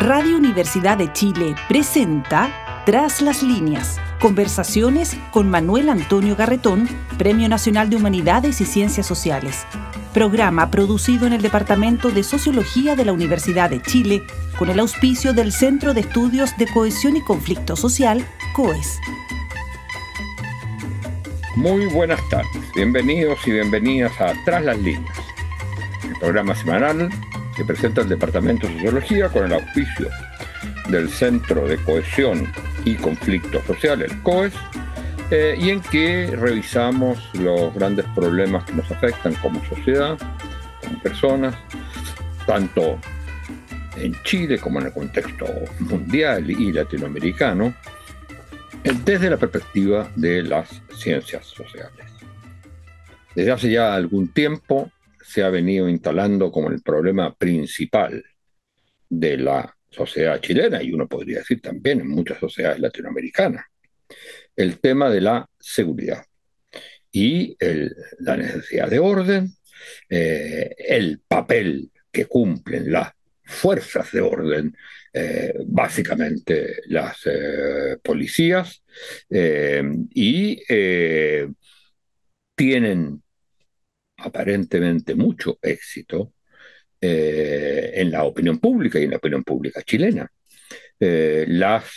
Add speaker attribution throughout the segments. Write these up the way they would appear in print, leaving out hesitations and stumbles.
Speaker 1: Radio Universidad de Chile presenta Tras las Líneas, conversaciones con Manuel Antonio Garretón, Premio Nacional de Humanidades y Ciencias Sociales. Programa producido en el Departamento de Sociología de la Universidad de Chile con el auspicio del Centro de Estudios de Cohesión y Conflicto Social, COES.
Speaker 2: Muy buenas tardes, bienvenidos y bienvenidas a Tras las Líneas, el programa semanal que presenta el Departamento de Sociología con el auspicio del Centro de Cohesión y Conflicto Social, el COES, y en que revisamos los grandes problemas que nos afectan como sociedad, como personas, tanto en Chile como en el contexto mundial y latinoamericano, desde la perspectiva de las ciencias sociales. Desde hace ya algún tiempo se ha venido instalando como el problema principal de la sociedad chilena, y uno podría decir también en muchas sociedades latinoamericanas, el tema de la seguridad y la necesidad de orden, el papel que cumplen las fuerzas de orden, básicamente las policías, y tienen aparentemente mucho éxito en la opinión pública y en la opinión pública chilena. Las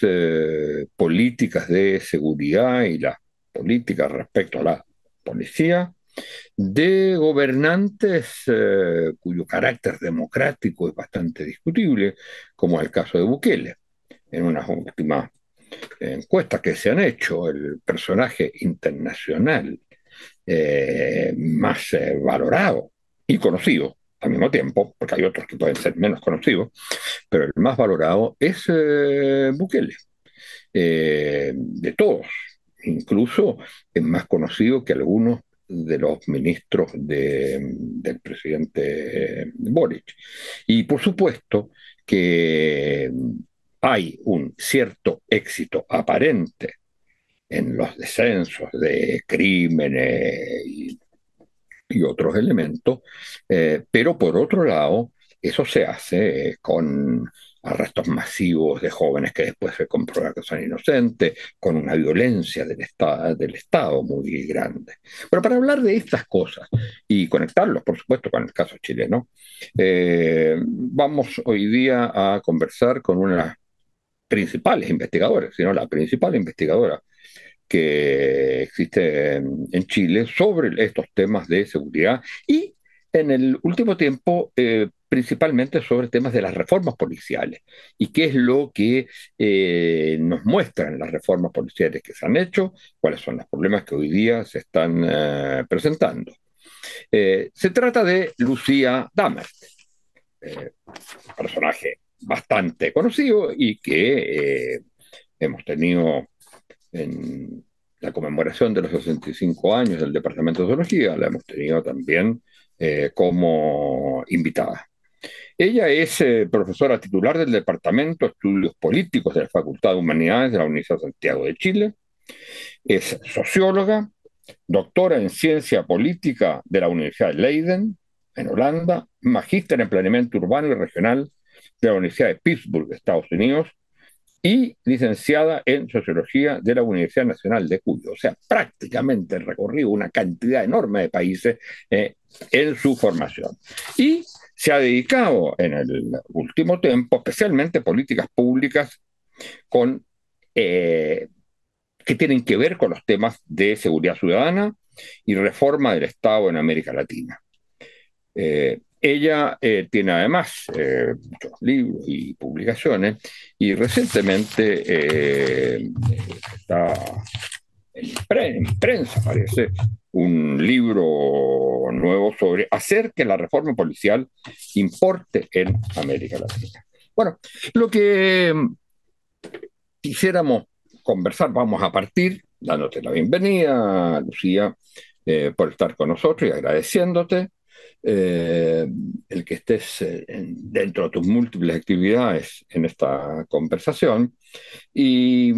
Speaker 2: políticas de seguridad y las políticas respecto a la policía de gobernantes cuyo carácter democrático es bastante discutible, como es el caso de Bukele. En unas últimas encuestas que se han hecho, el personaje internacional más valorado y conocido al mismo tiempo, porque hay otros que pueden ser menos conocidos, pero el más valorado es Bukele, de todos. Incluso es más conocido que algunos de los ministros del presidente Boric. Y por supuesto que hay un cierto éxito aparente en los descensos de crímenes y otros elementos, pero por otro lado, eso se hace con arrestos masivos de jóvenes que después se comprueba que son inocentes, con una violencia del Estado muy grande. Pero para hablar de estas cosas y conectarlos, por supuesto, con el caso chileno, vamos hoy día a conversar con una de las principales investigadoras, sino la principal investigadora que existe en Chile sobre estos temas de seguridad y en el último tiempo principalmente sobre temas de las reformas policiales y qué es lo que nos muestran las reformas policiales que se han hecho, cuáles son los problemas que hoy día se están presentando. Se trata de Lucía Dammert, un personaje bastante conocido y que hemos tenido en la conmemoración de los 65 años del Departamento de Zoología, la hemos tenido también como invitada. Ella es profesora titular del Departamento de Estudios Políticos de la Facultad de Humanidades de la Universidad de Santiago de Chile, es socióloga, doctora en Ciencia Política de la Universidad de Leiden, en Holanda, magíster en Planeamiento Urbano y Regional de la Universidad de Pittsburgh, de Estados Unidos, y licenciada en Sociología de la Universidad Nacional de Cuyo. O sea, prácticamente recorrido una cantidad enorme de países en su formación. Y se ha dedicado en el último tiempo especialmente a políticas públicas con, que tienen que ver con los temas de seguridad ciudadana y reforma del Estado en América Latina. Ella tiene además muchos libros y publicaciones y recientemente está en prensa, parece, un libro nuevo sobre hacer que la reforma policial importe en América Latina. Bueno, lo que quisiéramos conversar, vamos a partir dándote la bienvenida, Lucía, por estar con nosotros y agradeciéndote el que estés dentro de tus múltiples actividades en esta conversación. Y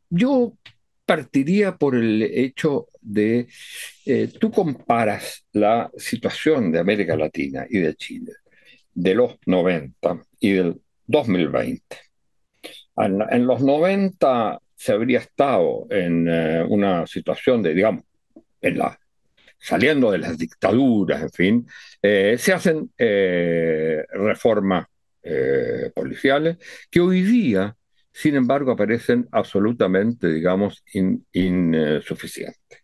Speaker 2: yo partiría por el hecho de, tú comparas la situación de América Latina y de Chile de los 90 y del 2020. En los 90 se habría estado en una situación de, digamos, en la, saliendo de las dictaduras, en fin, se hacen reformas policiales que hoy día, sin embargo, aparecen absolutamente, digamos, insuficientes.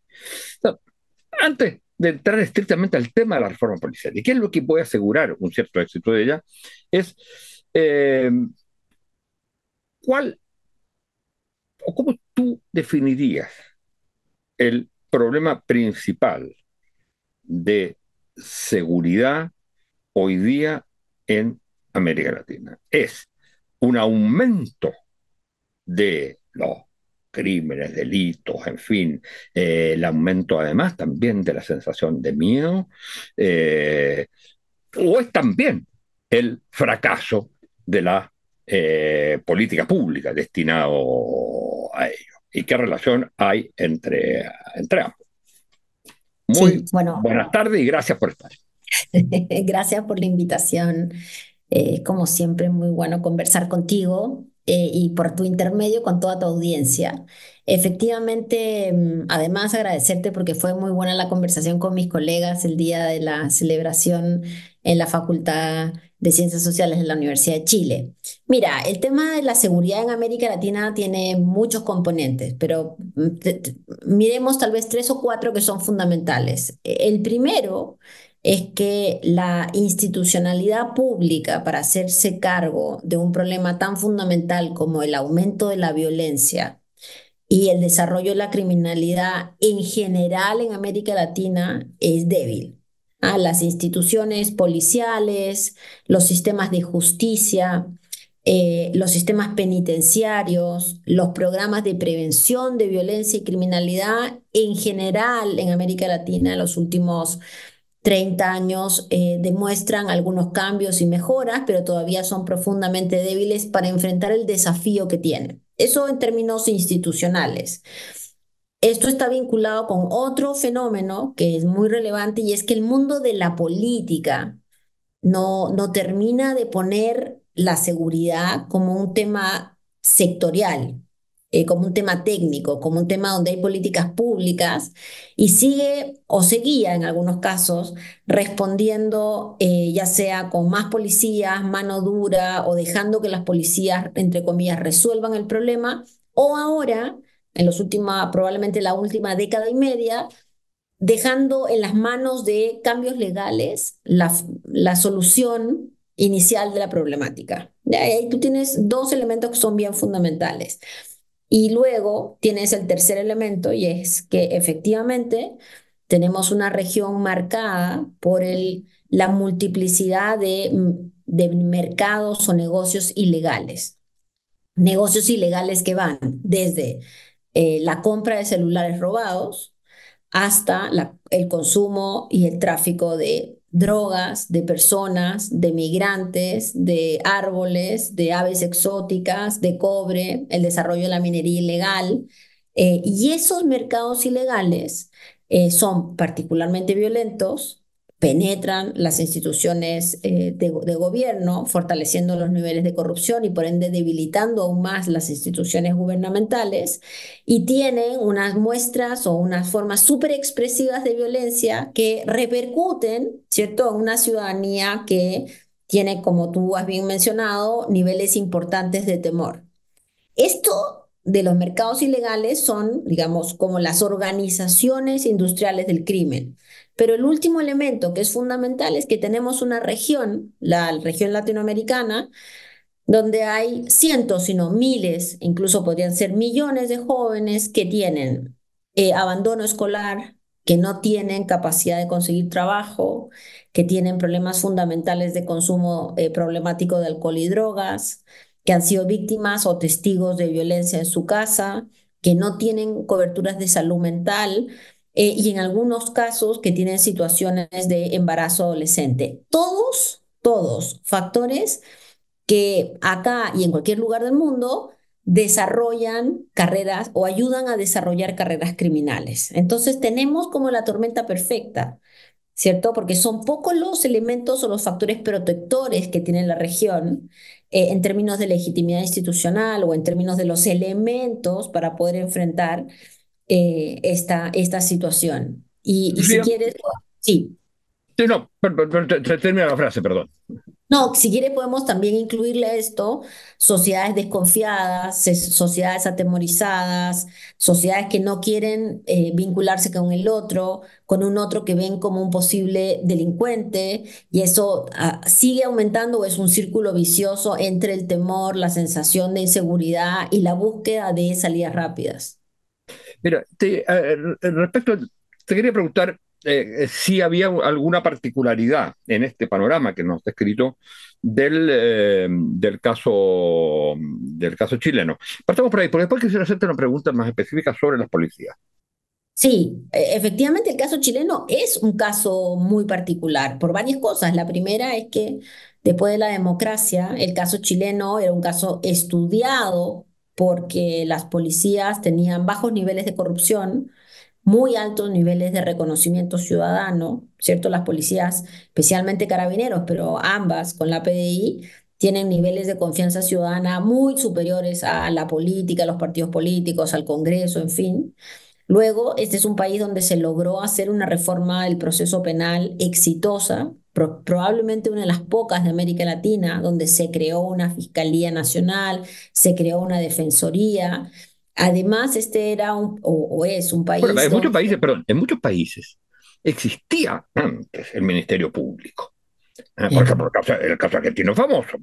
Speaker 2: Antes de entrar estrictamente al tema de la reforma policial, y qué es lo que puede asegurar un cierto éxito de ella, es eh, cuál o cómo tú definirías el problema principal de seguridad hoy día en América Latina. Es un aumento de los crímenes, delitos, en fin, el aumento además también de la sensación de miedo, eh, o es también el fracaso de la política pública destinado a ello. ¿Y qué relación hay entre ambos?
Speaker 3: Sí,
Speaker 2: Muy
Speaker 3: bueno,
Speaker 2: buenas tardes y gracias por estar.
Speaker 3: gracias por la invitación. Como siempre, muy bueno conversar contigo y por tu intermedio con toda tu audiencia. Efectivamente, además agradecerte porque fue muy buena la conversación con mis colegas el día de la celebración en la Facultad de Ciencias Sociales de la Universidad de Chile. Mira, el tema de la seguridad en América Latina tiene muchos componentes, pero miremos tal vez tres o cuatro que son fundamentales. El primero es que la institucionalidad pública para hacerse cargo de un problema tan fundamental como el aumento de la violencia y el desarrollo de la criminalidad en general en América Latina es débil. Las instituciones policiales, los sistemas de justicia, los sistemas penitenciarios, los programas de prevención de violencia y criminalidad en general en América Latina en los últimos 30 años demuestran algunos cambios y mejoras, pero todavía son profundamente débiles para enfrentar el desafío que tienen. Eso en términos institucionales. Esto está vinculado con otro fenómeno que es muy relevante y es que el mundo de la política no termina de poner la seguridad como un tema sectorial, como un tema técnico, como un tema donde hay políticas públicas y sigue o seguía en algunos casos respondiendo ya sea con más policías, mano dura o dejando que las policías, entre comillas, resuelvan el problema o ahora, en los últimos, probablemente la última década y media, dejando en las manos de cambios legales la solución inicial de la problemática. Ya, y ahí tú tienes dos elementos que son bien fundamentales. Y luego tienes el tercer elemento y es que efectivamente tenemos una región marcada por la multiplicidad de mercados o negocios ilegales. Negocios ilegales que van desde la compra de celulares robados, hasta el consumo y el tráfico de drogas, de personas, de migrantes, de árboles, de aves exóticas, de cobre, el desarrollo de la minería ilegal. Y esos mercados ilegales son particularmente violentos, penetran las instituciones de gobierno, fortaleciendo los niveles de corrupción y por ende debilitando aún más las instituciones gubernamentales y tienen unas muestras o unas formas súper expresivas de violencia que repercuten, ¿cierto?, en una ciudadanía que tiene, como tú has bien mencionado, niveles importantes de temor. Esto de los mercados ilegales son, digamos, como las organizaciones industriales del crimen. Pero el último elemento que es fundamental es que tenemos una región, la región latinoamericana, donde hay cientos, sino miles, incluso podrían ser millones de jóvenes que tienen abandono escolar, que no tienen capacidad de conseguir trabajo, que tienen problemas fundamentales de consumo problemático de alcohol y drogas, que han sido víctimas o testigos de violencia en su casa, que no tienen coberturas de salud mental. Y en algunos casos que tienen situaciones de embarazo adolescente. Todos factores que acá y en cualquier lugar del mundo desarrollan carreras o ayudan a desarrollar carreras criminales. Entonces tenemos como la tormenta perfecta. ¿cierto? Porque son pocos los elementos o los factores protectores que tiene la región en términos de legitimidad institucional o en términos de los elementos para poder enfrentar esta situación. Y
Speaker 2: Sí,
Speaker 3: si quieres, sí.
Speaker 2: sí, no, termina la frase, perdón.
Speaker 3: No, si quiere podemos también incluirle a esto sociedades desconfiadas, sociedades atemorizadas, sociedades que no quieren vincularse con el otro, con un otro que ven como un posible delincuente, y eso sigue aumentando o es un círculo vicioso entre el temor, la sensación de inseguridad y la búsqueda de salidas rápidas.
Speaker 2: Mira, respecto, te quería preguntar si había alguna particularidad en este panorama que nos has descrito del caso chileno. Partamos por ahí, porque después quisiera hacerte una pregunta más específica sobre las policías.
Speaker 3: Sí, efectivamente el caso chileno es un caso muy particular por varias cosas. La primera es que después de la democracia, el caso chileno era un caso estudiado porque las policías tenían bajos niveles de corrupción, muy altos niveles de reconocimiento ciudadano, ¿cierto? Las policías, especialmente carabineros, pero ambas con la PDI, tienen niveles de confianza ciudadana muy superiores a la política, a los partidos políticos, al Congreso, en fin. Luego, este es un país donde se logró hacer una reforma del proceso penal exitosa, probablemente una de las pocas de América Latina, donde se creó una Fiscalía Nacional, se creó una Defensoría. Además, este era o es un
Speaker 2: Bueno,
Speaker 3: país
Speaker 2: en muchos
Speaker 3: donde
Speaker 2: países, perdón, en muchos países existía antes el Ministerio Público. Por ejemplo, el caso argentino famoso,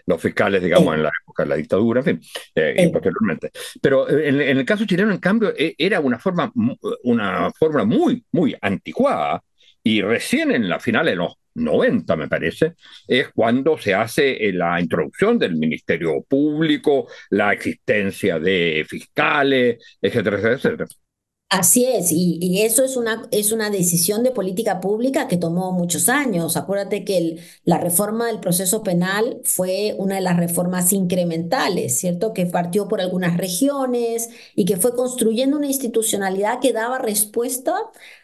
Speaker 2: los fiscales, digamos,
Speaker 3: eh,
Speaker 2: en la época de la dictadura, en fin, y
Speaker 3: eh,
Speaker 2: posteriormente. Pero en el caso chileno, en cambio, era una forma muy, muy anticuada, y recién en la final de los 90, me parece, es cuando se hace la introducción del Ministerio Público, la existencia de fiscales, etcétera, etcétera, etcétera.
Speaker 3: Así es, y eso es una decisión de política pública que tomó muchos años. Acuérdate que la reforma del proceso penal fue una de las reformas incrementales, ¿cierto? Que partió por algunas regiones y que fue construyendo una institucionalidad que daba respuesta,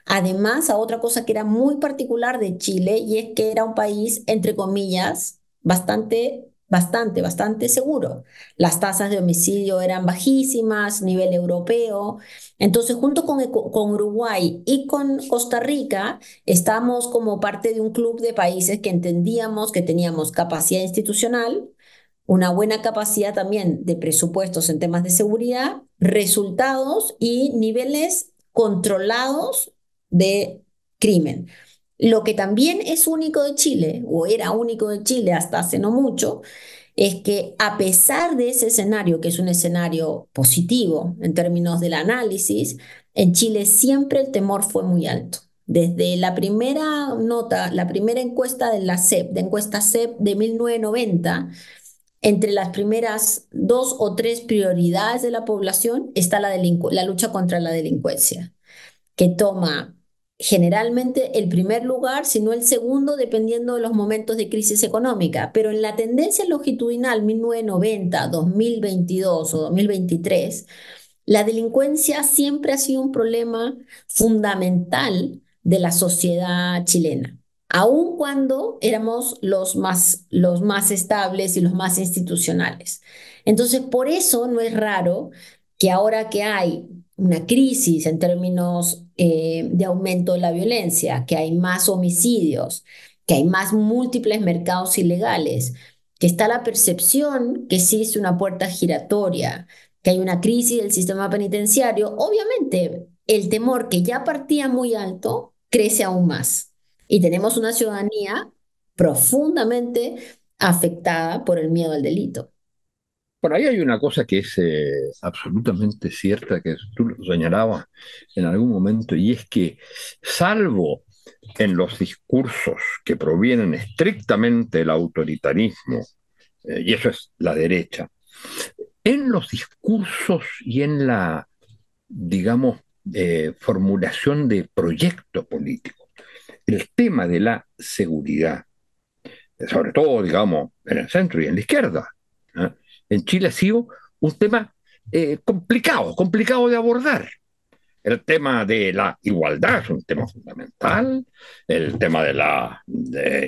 Speaker 3: además, a otra cosa que era muy particular de Chile, y es que era un país, entre comillas, bastante seguro. Las tasas de homicidio eran bajísimas, nivel europeo. Entonces, junto con Uruguay y con Costa Rica, estamos como parte de un club de países que entendíamos que teníamos capacidad institucional, una buena capacidad también de presupuestos en temas de seguridad, resultados y niveles controlados de crimen. Lo que también es único de Chile, o era único de Chile hasta hace no mucho, es que a pesar de ese escenario, que es un escenario positivo en términos del análisis, en Chile siempre el temor fue muy alto. Desde la primera nota, la primera encuesta de la CEP, de encuesta CEP de 1990, entre las primeras dos o tres prioridades de la población está la lucha contra la delincuencia, que toma generalmente el primer lugar, sino el segundo, dependiendo de los momentos de crisis económica. Pero en la tendencia longitudinal 1990, 2022 o 2023, la delincuencia siempre ha sido un problema fundamental de la sociedad chilena, aun cuando éramos los más estables y los más institucionales. Entonces, por eso no es raro que ahora que hay una crisis en términos de aumento de la violencia, que hay más homicidios, que hay más múltiples mercados ilegales, que está la percepción que existe una puerta giratoria, que hay una crisis del sistema penitenciario, obviamente el temor que ya partía muy alto crece aún más. Y tenemos una ciudadanía profundamente afectada por el miedo al delito.
Speaker 2: Por ahí hay una cosa que es absolutamente cierta, que tú lo señalabas en algún momento, y es que salvo en los discursos que provienen estrictamente del autoritarismo, y eso es la derecha, en los discursos y en la, digamos, formulación de proyecto político, el tema de la seguridad, sobre todo, digamos, en el centro y en la izquierda, ¿eh? En Chile ha sido un tema complicado de abordar. El tema de la igualdad es un tema fundamental, el tema de la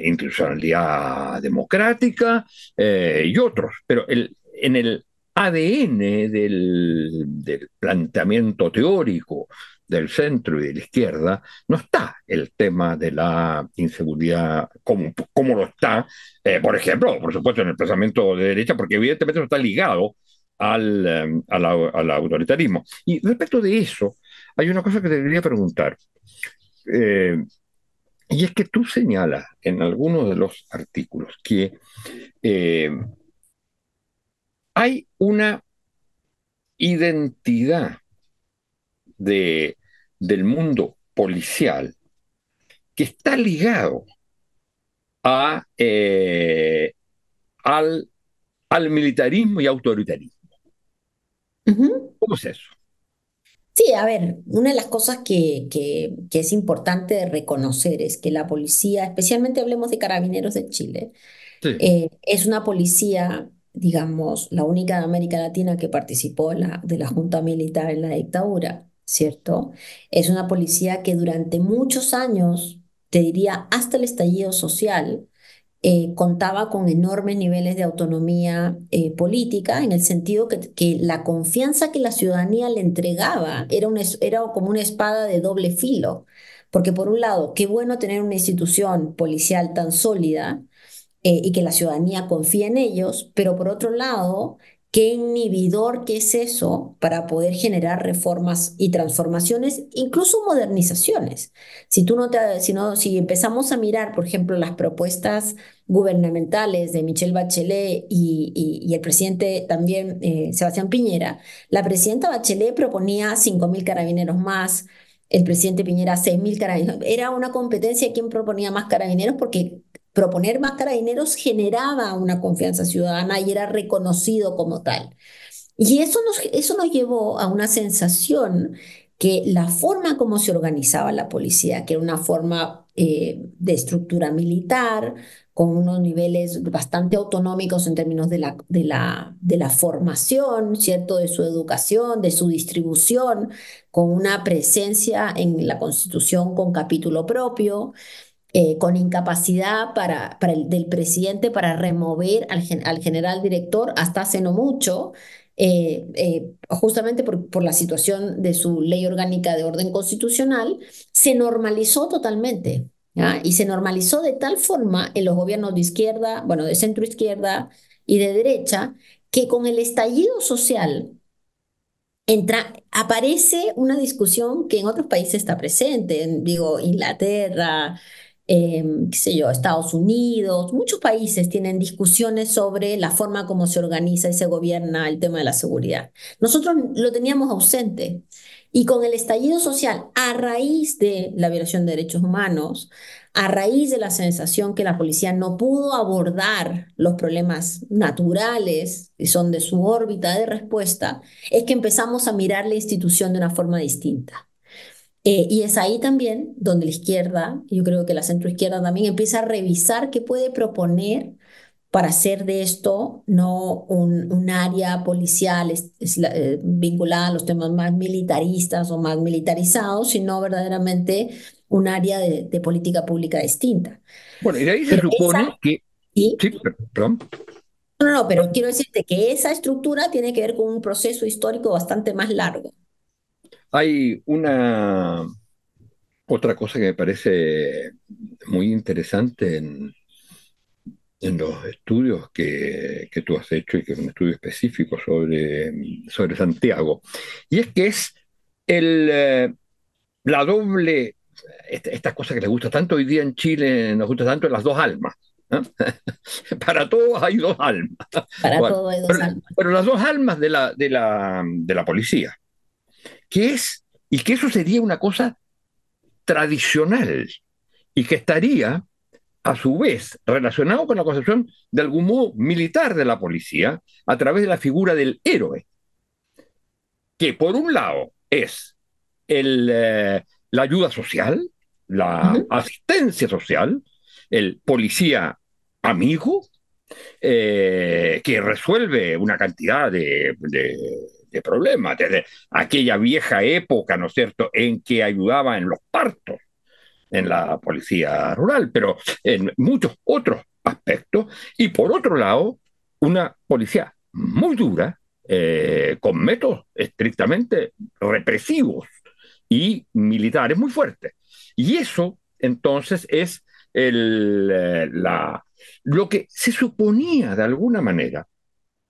Speaker 2: institucionalidad democrática y otros, pero en el ADN del planteamiento teórico del centro y de la izquierda no está el tema de la inseguridad como lo está, por por supuesto, en el pensamiento de derecha, porque evidentemente no está ligado al autoritarismo. Y respecto de eso, hay una cosa que te quería preguntar, eh, y es que tú señalas en algunos de los artículos que eh, hay una identidad de, del mundo policial que está ligado a, al, al militarismo y autoritarismo.
Speaker 3: Ujú.
Speaker 2: ¿Cómo es eso?
Speaker 3: Sí, a ver, una de las cosas que es importante reconocer es que la policía, especialmente hablemos de Carabineros de Chile,
Speaker 2: Sí.
Speaker 3: es una policía, digamos, la única de América Latina que participó de la junta militar en la dictadura, ¿cierto? Es una policía que durante muchos años, te diría hasta el estallido social, contaba con enormes niveles de autonomía política, en el sentido que la confianza que la ciudadanía le entregaba era como una espada de doble filo. Porque por un lado, qué bueno tener una institución policial tan sólida y que la ciudadanía confía en ellos, pero por otro lado, qué inhibidor que es eso para poder generar reformas y transformaciones, incluso modernizaciones. Si tú no te, si no, si empezamos a mirar, por ejemplo, las propuestas gubernamentales de Michelle Bachelet y el presidente también, Sebastián Piñera, la presidenta Bachelet proponía 5.000 carabineros más. El presidente Piñera 6.000 carabineros. Era una competencia de quién proponía más carabineros porque proponer más carabineros generaba una confianza ciudadana y era reconocido como tal. Y eso nos llevó a una sensación que la forma como se organizaba la policía, que era una forma de estructura militar, con unos niveles bastante autonómicos en términos de la formación, ¿cierto? De su educación, de su distribución, con una presencia en la Constitución con capítulo propio, con incapacidad del presidente para remover al general director hasta hace no mucho, justamente por la situación de su ley orgánica de orden constitucional, se normalizó totalmente. ¿Ya? Y se normalizó de tal forma en los gobiernos de izquierda, bueno, de centro izquierda y de derecha, que con el estallido social aparece una discusión que en otros países está presente, digo, Inglaterra, qué sé yo, Estados Unidos, muchos países tienen discusiones sobre la forma como se organiza y se gobierna el tema de la seguridad. Nosotros lo teníamos ausente y con el estallido social, a raíz de la violación de derechos humanos, a raíz de la sensación que la policía no pudo abordar los problemas naturales que son de su órbita de respuesta, es que empezamos a mirar la institución de una forma distinta. Y es ahí también donde la izquierda, yo creo que la centroizquierda también empieza a revisar qué puede proponer para hacer de esto no un área policial vinculada a los temas más militaristas o más militarizados, sino verdaderamente un área de política pública distinta.
Speaker 2: Bueno, y de ahí se
Speaker 3: Pero
Speaker 2: supone que...
Speaker 3: sí,
Speaker 2: Sí, perdón.
Speaker 3: no, pero quiero decirte que esa estructura tiene que ver con un proceso histórico bastante más largo.
Speaker 2: Hay una otra cosa que me parece muy interesante en los estudios que tú has hecho y que es un estudio específico sobre Santiago, y es que es el, la doble, esta cosa que les gusta tanto hoy día en Chile, nos gusta tanto las dos almas. ¿No? Para todos hay dos almas.
Speaker 3: Para
Speaker 2: Bueno,
Speaker 3: todo hay dos almas.
Speaker 2: pero las dos almas de la policía, que es, y que eso sería una cosa tradicional y que estaría a su vez relacionado con la concepción de algún modo militar de la policía a través de la figura del héroe, que por un lado es la ayuda social, la
Speaker 3: Ujú.
Speaker 2: asistencia social, el policía amigo, que resuelve una cantidad de problemas, desde aquella vieja época, ¿no es cierto?, en que ayudaba en los partos en la policía rural, pero en muchos otros aspectos. Y por otro lado, una policía muy dura, con métodos estrictamente represivos y militares muy fuertes. Y eso, entonces, es lo que se suponía de alguna manera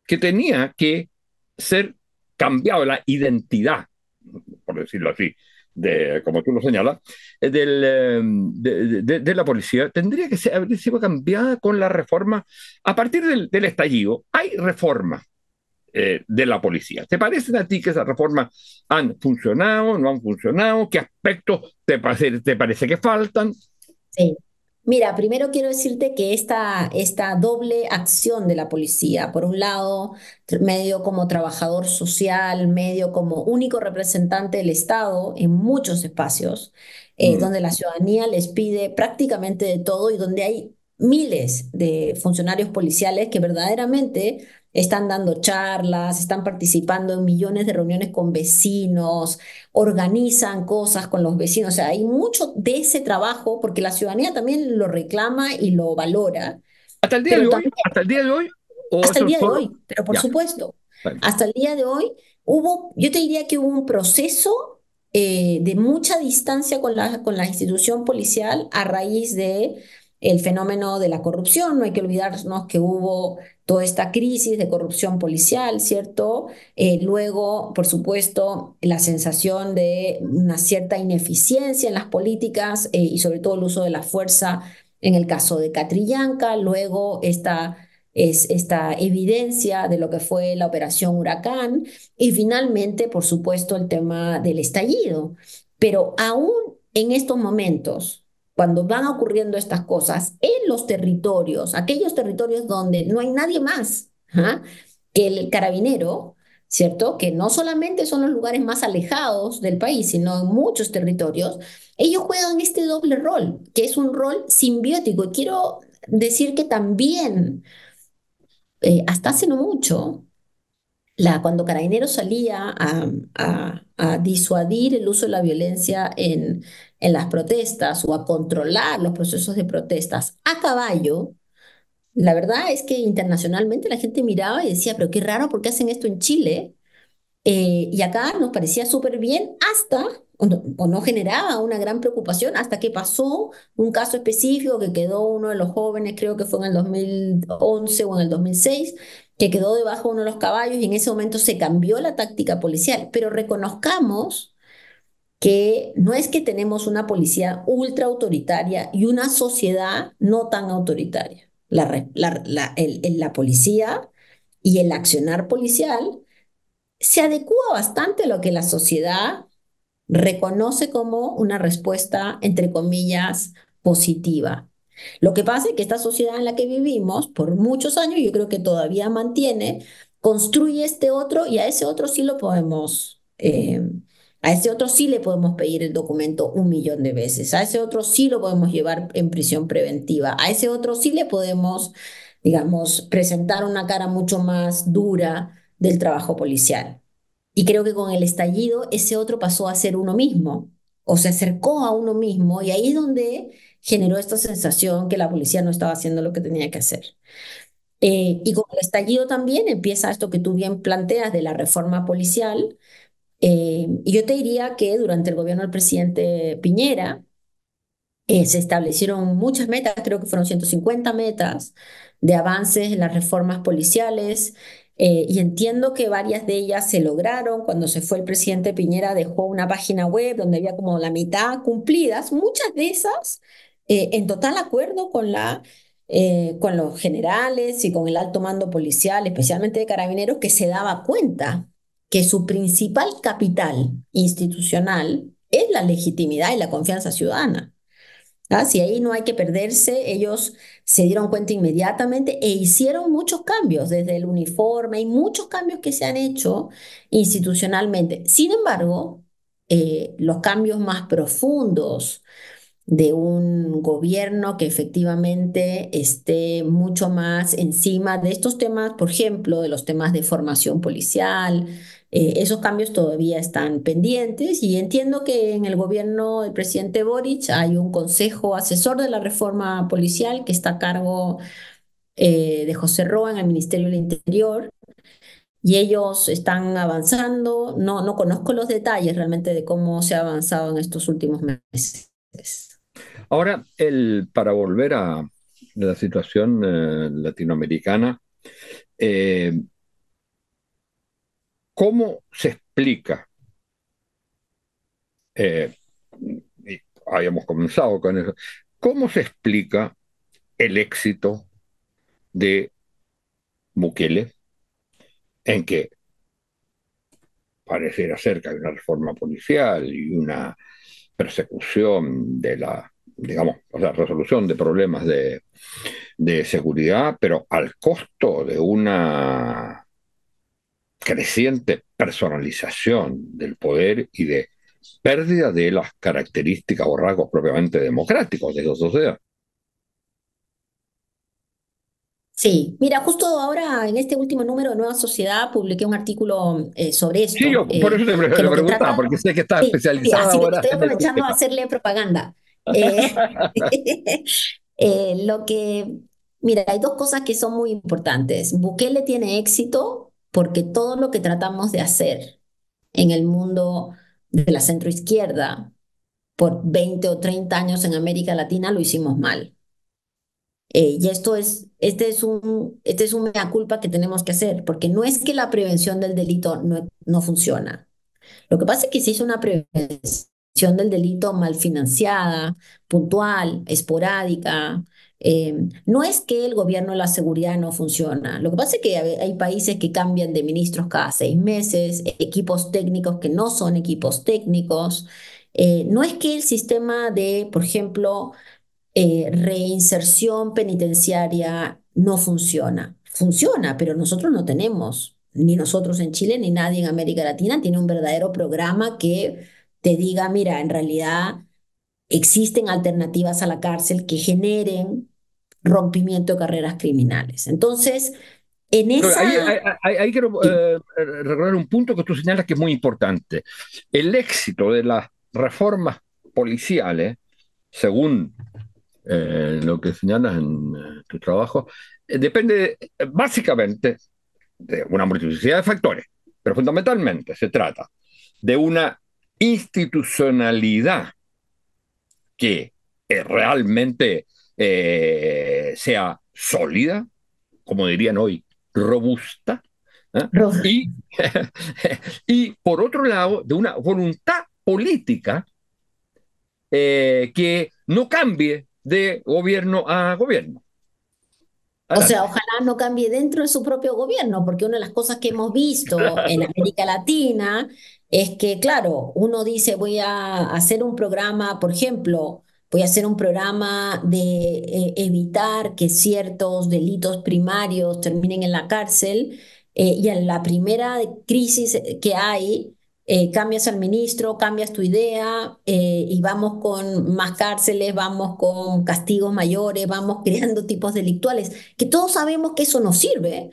Speaker 2: que tenía que ser cambiado, la identidad, por decirlo así, como tú lo señalas, de la policía, tendría que haber sido cambiada con la reforma. A partir del estallido, hay reformas de la policía. ¿Te parecen a ti que esas reformas han funcionado, no han funcionado? ¿Qué aspectos te parece que faltan?
Speaker 3: Sí. Mira, primero quiero decirte que esta doble acción de la policía, por un lado, medio como trabajador social, medio como único representante del Estado en muchos espacios,
Speaker 2: Mm.
Speaker 3: donde la ciudadanía les pide prácticamente de todo y donde hay miles de funcionarios policiales que verdaderamente están dando charlas, están participando en millones de reuniones con vecinos, organizan cosas con los vecinos. O sea, hay mucho de ese trabajo porque la ciudadanía también lo reclama y lo valora,
Speaker 2: ¿Hasta el día de
Speaker 3: pero
Speaker 2: hoy?
Speaker 3: también
Speaker 2: ¿Hasta el día de hoy? ¿O
Speaker 3: hasta el
Speaker 2: eso
Speaker 3: día de
Speaker 2: solo?
Speaker 3: hoy, pero por
Speaker 2: Ya,
Speaker 3: supuesto,
Speaker 2: bueno.
Speaker 3: hasta el día de hoy yo te diría que hubo un proceso de mucha distancia con la institución policial a raíz de el fenómeno de la corrupción. No hay que olvidarnos que hubo toda esta crisis de corrupción policial, ¿cierto? Luego, por supuesto, la sensación de una cierta ineficiencia en las políticas y sobre todo el uso de la fuerza en el caso de Catrillanca, luego esta evidencia de lo que fue la operación Huracán y finalmente, por supuesto, el tema del estallido. Pero aún en estos momentos, cuando van ocurriendo estas cosas en los territorios, aquellos territorios donde no hay nadie más, ¿ah?, que el carabinero, ¿cierto? Que no solamente son los lugares más alejados del país, sino en muchos territorios, ellos juegan este doble rol, que es un rol simbiótico. Y quiero decir que también hasta hace no mucho, cuando Carabineros salía a disuadir el uso de la violencia en las protestas o a controlar los procesos de protestas a caballo, la verdad es que internacionalmente la gente miraba y decía, pero qué raro, ¿por qué hacen esto en Chile? Y acá nos parecía súper bien hasta, o no generaba una gran preocupación, hasta que pasó un caso específico que quedó uno de los jóvenes, creo que fue en el 2011 o en el 2006, que quedó debajo de uno de los caballos y en ese momento se cambió la táctica policial. Pero reconozcamos que no es que tenemos una policía ultra autoritaria y una sociedad no tan autoritaria. La policía y el accionar policial se adecua bastante a lo que la sociedad reconoce como una respuesta, entre comillas, positiva. Lo que pasa es que esta sociedad en la que vivimos por muchos años, yo creo que todavía mantiene, construye este otro y a ese otro sí lo podemos, a ese otro sí le podemos pedir el documento 1 millón de veces, a ese otro sí lo podemos llevar en prisión preventiva, a ese otro sí le podemos, digamos, presentar una cara mucho más dura del trabajo policial. Y creo que con el estallido ese otro pasó a ser uno mismo, o se acercó a uno mismo, y ahí es donde generó esta sensación que la policía no estaba haciendo lo que tenía que hacer. Y con el estallido también empieza esto que tú bien planteas de la reforma policial. Y yo te diría que durante el gobierno del presidente Piñera, se establecieron muchas metas, creo que fueron 150 metas de avances en las reformas policiales, y entiendo que varias de ellas se lograron. Cuando se fue el presidente Piñera dejó una página web donde había como la mitad cumplidas, muchas de esas en total acuerdo con los generales y con el alto mando policial, especialmente de Carabineros, que se daba cuenta que su principal capital institucional es la legitimidad y la confianza ciudadana. ¿Ah? Si ahí no hay que perderse, ellos se dieron cuenta inmediatamente e hicieron muchos cambios, desde el uniforme, hay muchos cambios que se han hecho institucionalmente. Sin embargo, los cambios más profundos de un gobierno que efectivamente esté mucho más encima de estos temas, por ejemplo, de los temas de formación policial, Esos cambios todavía están pendientes y entiendo que en el gobierno del presidente Boric hay un consejo asesor de la reforma policial que está a cargo de José Roa en el Ministerio del Interior y ellos están avanzando. No conozco los detalles realmente de cómo se ha avanzado en estos últimos meses.
Speaker 2: Ahora, para volver a la situación latinoamericana, eh, ¿cómo se explica? eh, y habíamos comenzado con eso. ¿Cómo se explica el éxito de Bukele en que pareciera ser que hay una reforma policial y una persecución de la, digamos, o sea, resolución de problemas de seguridad, pero al costo de una creciente personalización del poder y de pérdida de las características o rasgos propiamente democráticos de esa sociedad?
Speaker 3: Sí, mira, justo ahora en este último número de Nueva Sociedad publiqué un artículo sobre
Speaker 2: Sí,
Speaker 3: esto,
Speaker 2: yo por eso
Speaker 3: que
Speaker 2: le
Speaker 3: lo que
Speaker 2: preguntaba,
Speaker 3: trata,
Speaker 2: porque sé que está
Speaker 3: sí, sí,
Speaker 2: especializada
Speaker 3: así que
Speaker 2: ahora
Speaker 3: estoy
Speaker 2: en este
Speaker 3: aprovechando a
Speaker 2: tema.
Speaker 3: hacerle propaganda. Lo que, mira, hay dos cosas que son muy importantes. Bukele tiene éxito porque todo lo que tratamos de hacer en el mundo de la centroizquierda por 20 o 30 años en América Latina lo hicimos mal. Y este es un mea culpa que tenemos que hacer, porque no es que la prevención del delito no funciona. Lo que pasa es que se hizo una prevención del delito mal financiada, puntual, esporádica. No es que el gobierno de la seguridad no funciona. Lo que pasa es que hay países que cambian de ministros cada 6 meses, equipos técnicos que no son equipos técnicos. No es que el sistema de, por ejemplo, reinserción penitenciaria no funciona. Funciona, pero nosotros no tenemos, ni nosotros en Chile, ni nadie en América Latina tiene un verdadero programa que te diga, mira, en realidad existen alternativas a la cárcel que generen rompimiento de carreras criminales. Entonces, en
Speaker 2: Pero ahí,
Speaker 3: esa...
Speaker 2: ahí quiero recordar un punto que tú señalas que es muy importante. El éxito de las reformas policiales, según lo que señalas en tu trabajo, depende básicamente de una multiplicidad de factores, pero fundamentalmente se trata de una institucionalidad que realmente sea sólida, como dirían hoy, robusta, ¿eh? y, y por otro lado, de una voluntad política que no cambie de gobierno a gobierno.
Speaker 3: O sea,
Speaker 2: Adelante.
Speaker 3: ojalá no cambie dentro de su propio gobierno, porque una de las cosas que hemos visto en América Latina es que, claro, uno dice, voy a hacer un programa, por ejemplo, voy a hacer un programa de evitar que ciertos delitos primarios terminen en la cárcel, y en la primera crisis que hay, cambias al ministro, cambias tu idea, y vamos con más cárceles, vamos con castigos mayores, vamos creando tipos delictuales, que todos sabemos que eso no sirve,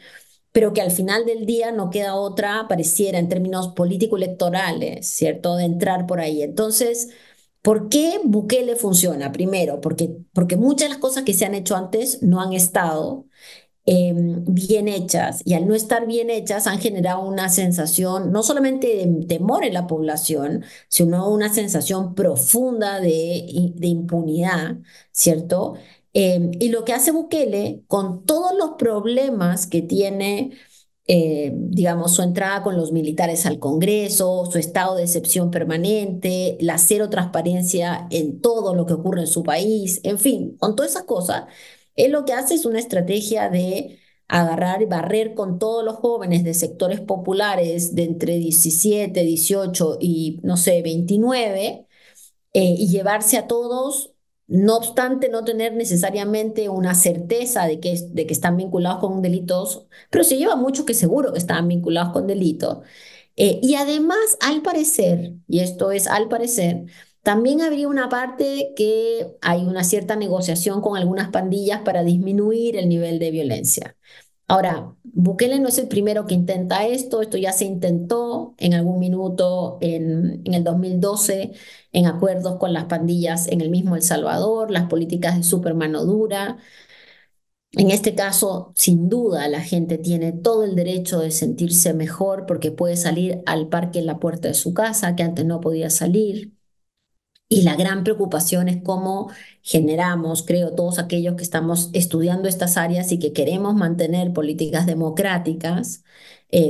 Speaker 3: pero que al final del día no queda otra, pareciera en términos político-electorales, ¿cierto?, de entrar por ahí. Entonces, ¿por qué Bukele funciona? Primero, porque muchas de las cosas que se han hecho antes no han estado bien hechas, y al no estar bien hechas han generado una sensación no solamente de temor en la población, sino una sensación profunda de impunidad, ¿cierto? Y lo que hace Bukele con todos los problemas que tiene, digamos, su entrada con los militares al Congreso, su estado de excepción permanente, la cero transparencia en todo lo que ocurre en su país, en fin, con todas esas cosas, él lo que hace es una estrategia de agarrar y barrer con todos los jóvenes de sectores populares de entre 17, 18 y, no sé, 29, y llevarse a todos, no obstante no tener necesariamente una certeza de que están vinculados con delitos, pero se lleva mucho que seguro que están vinculados con delitos. Y además, al parecer, y esto es al parecer, también habría una parte que hay una cierta negociación con algunas pandillas para disminuir el nivel de violencia. Ahora, Bukele no es el primero que intenta esto ya se intentó en algún minuto en el 2012 en acuerdos con las pandillas en el mismo El Salvador, las políticas de super mano dura. En este caso, sin duda, la gente tiene todo el derecho de sentirse mejor porque puede salir al parque en la puerta de su casa, que antes no podía salir. Y la gran preocupación es cómo generamos, creo, todos aquellos que estamos estudiando estas áreas y que queremos mantener políticas democráticas,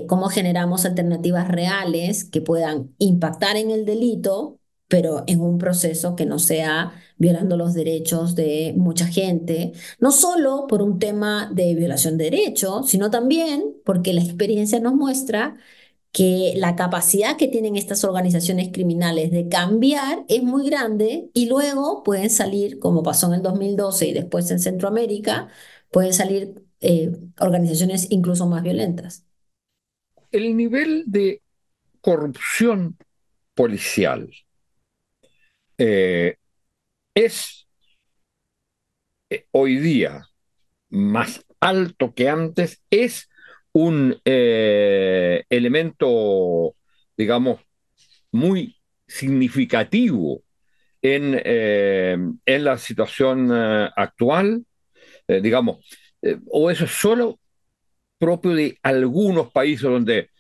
Speaker 3: cómo generamos alternativas reales que puedan impactar en el delito, pero en un proceso que no sea violando los derechos de mucha gente, no solo por un tema de violación de derechos, sino también porque la experiencia nos muestra que la capacidad que tienen estas organizaciones criminales de cambiar es muy grande y luego pueden salir, como pasó en el 2012 y después en Centroamérica, pueden salir organizaciones incluso más violentas.
Speaker 2: El nivel de corrupción policial eh, es hoy día más alto que antes, es un elemento, digamos, muy significativo en la situación actual, digamos, o eso es solo propio de algunos países donde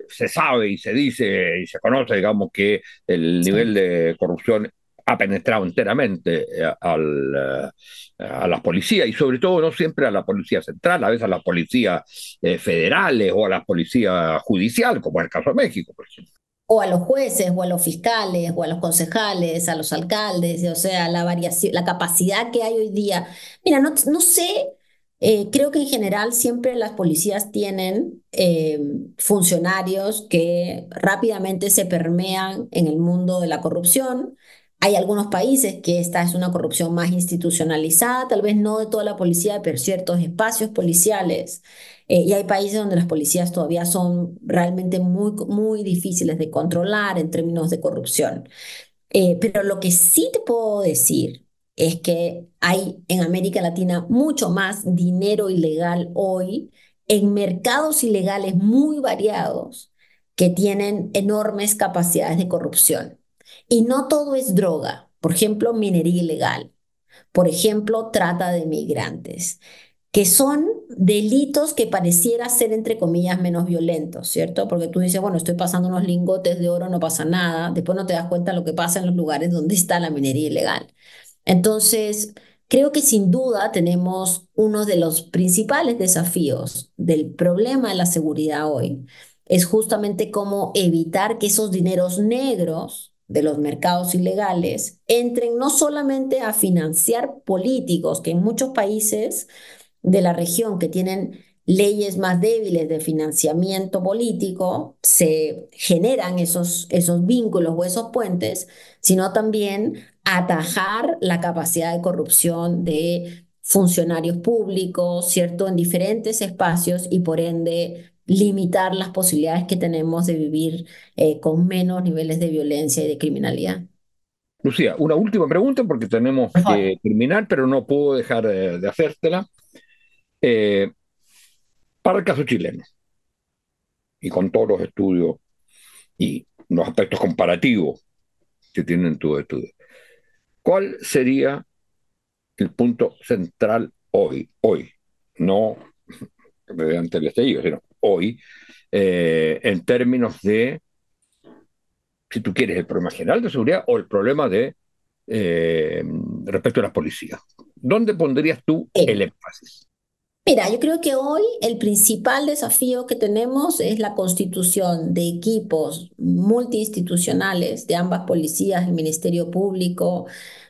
Speaker 2: se sabe y se dice y se conoce, digamos, que el nivel
Speaker 3: Sí.
Speaker 2: de corrupción ha penetrado enteramente a las policías y sobre todo no siempre a la policía central, a veces a las policías federales o a la policía judicial, como en el caso de México, por ejemplo.
Speaker 3: O a los jueces, o a los fiscales, o a los concejales, a los alcaldes, o sea, la variación, la capacidad que hay hoy día. Mira, no sé, creo que en general siempre las policías tienen funcionarios que rápidamente se permean en el mundo de la corrupción. Hay algunos países que esta es una corrupción más institucionalizada, tal vez no de toda la policía, pero ciertos espacios policiales y hay países donde las policías todavía son realmente muy difíciles de controlar en términos de corrupción. Pero lo que sí te puedo decir es que hay en América Latina mucho más dinero ilegal hoy en mercados ilegales muy variados que tienen enormes capacidades de corrupción. Y no todo es droga. Por ejemplo, minería ilegal. Por ejemplo, trata de migrantes que son delitos que pareciera ser, entre comillas, menos violentos, ¿cierto? Porque tú dices, bueno, estoy pasando unos lingotes de oro, no pasa nada, después no te das cuenta de lo que pasa en los lugares donde está la minería ilegal. Entonces, creo que sin duda tenemos uno de los principales desafíos del problema de la seguridad hoy, es justamente cómo evitar que esos dineros negros de los mercados ilegales entren no solamente a financiar políticos, que en muchos países de la región que tienen leyes más débiles de financiamiento político, se generan esos vínculos o esos puentes, sino también atajar la capacidad de corrupción de funcionarios públicos, ¿cierto?, en diferentes espacios y por ende limitar las posibilidades que tenemos de vivir con menos niveles de violencia y de criminalidad.
Speaker 2: Lucía, una última pregunta porque tenemos
Speaker 3: Por favor.
Speaker 2: que terminar, pero no puedo dejar de hacértela. Eh, para el caso chileno, y con todos los estudios y los aspectos comparativos que tienen tus estudios, ¿cuál sería el punto central hoy, no mediante el estallido, sino hoy, en términos de, si tú quieres, el problema general de seguridad o el problema de respecto a las policías? ¿Dónde pondrías tú el
Speaker 3: Sí.
Speaker 2: énfasis?
Speaker 3: Mira, yo creo que hoy el principal desafío que tenemos es la constitución de equipos multiinstitucionales de ambas policías, el Ministerio Público,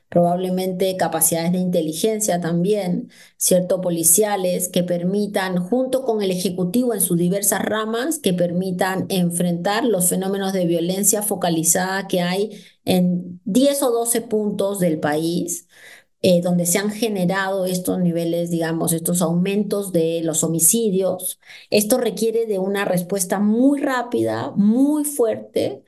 Speaker 3: probablemente capacidades de inteligencia también, cierto, policiales que permitan, junto con el Ejecutivo en sus diversas ramas, que permitan enfrentar los fenómenos de violencia focalizada que hay en 10 o 12 puntos del país donde se han generado estos niveles, digamos, estos aumentos de los homicidios. Esto requiere de una respuesta muy rápida, muy fuerte,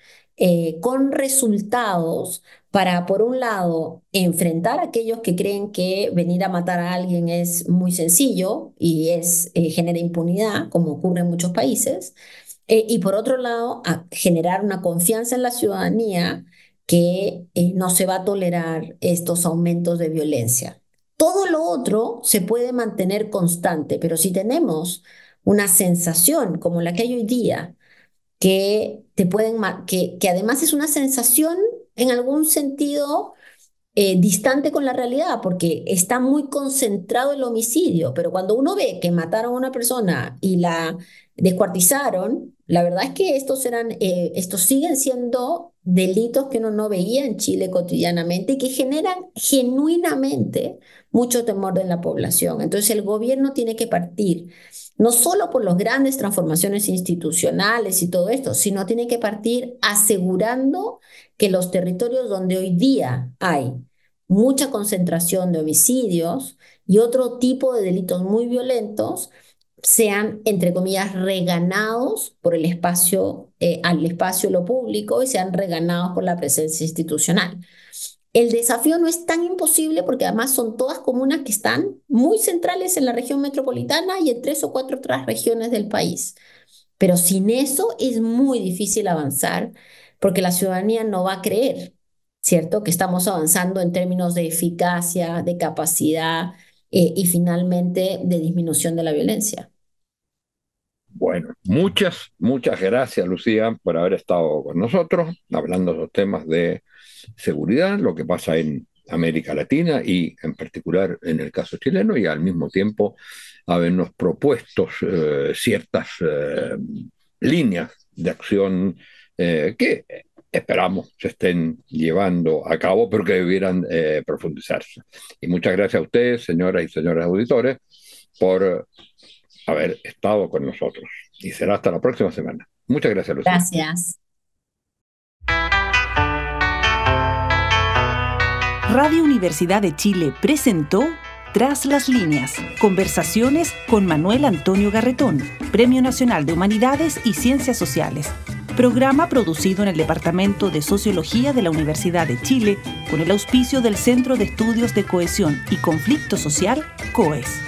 Speaker 3: con resultados para, por un lado, enfrentar a aquellos que creen que venir a matar a alguien es muy sencillo y genera impunidad, como ocurre en muchos países, y por otro lado, a generar una confianza en la ciudadanía que no se va a tolerar estos aumentos de violencia. Todo lo otro se puede mantener constante, pero si tenemos una sensación como la que hay hoy día, que además es una sensación en algún sentido distante con la realidad, porque está muy concentrado el homicidio, pero cuando uno ve que mataron a una persona y la descuartizaron, la verdad es que estos siguen siendo delitos que uno no veía en Chile cotidianamente y que generan genuinamente mucho temor en la población. Entonces el gobierno tiene que partir no solo por las grandes transformaciones institucionales y todo esto, sino tiene que partir asegurando que los territorios donde hoy día hay mucha concentración de homicidios y otro tipo de delitos muy violentos sean, entre comillas, reganados por el espacio, al espacio lo público y sean reganados por la presencia institucional. El desafío no es tan imposible porque además son todas comunas que están muy centrales en la región metropolitana y en 3 o 4 otras regiones del país. Pero sin eso es muy difícil avanzar porque la ciudadanía no va a creer, ¿cierto? Que estamos avanzando en términos de eficacia, de capacidad y finalmente de disminución de la violencia.
Speaker 2: Bueno, muchas gracias, Lucía, por haber estado con nosotros, hablando de los temas de seguridad, lo que pasa en América Latina y en particular en el caso chileno, y al mismo tiempo habernos propuesto ciertas líneas de acción que esperamos se estén llevando a cabo, pero que debieran profundizarse. Y muchas gracias a ustedes, señoras y señores auditores, por haber estado con nosotros. Y será hasta la próxima semana. Muchas gracias, Lucía.
Speaker 3: Gracias.
Speaker 1: Radio Universidad de Chile presentó Tras las líneas, conversaciones con Manuel Antonio Garretón, Premio Nacional de Humanidades y Ciencias Sociales. Programa producido en el Departamento de Sociología de la Universidad de Chile con el auspicio del Centro de Estudios de Cohesión y Conflicto Social, COES.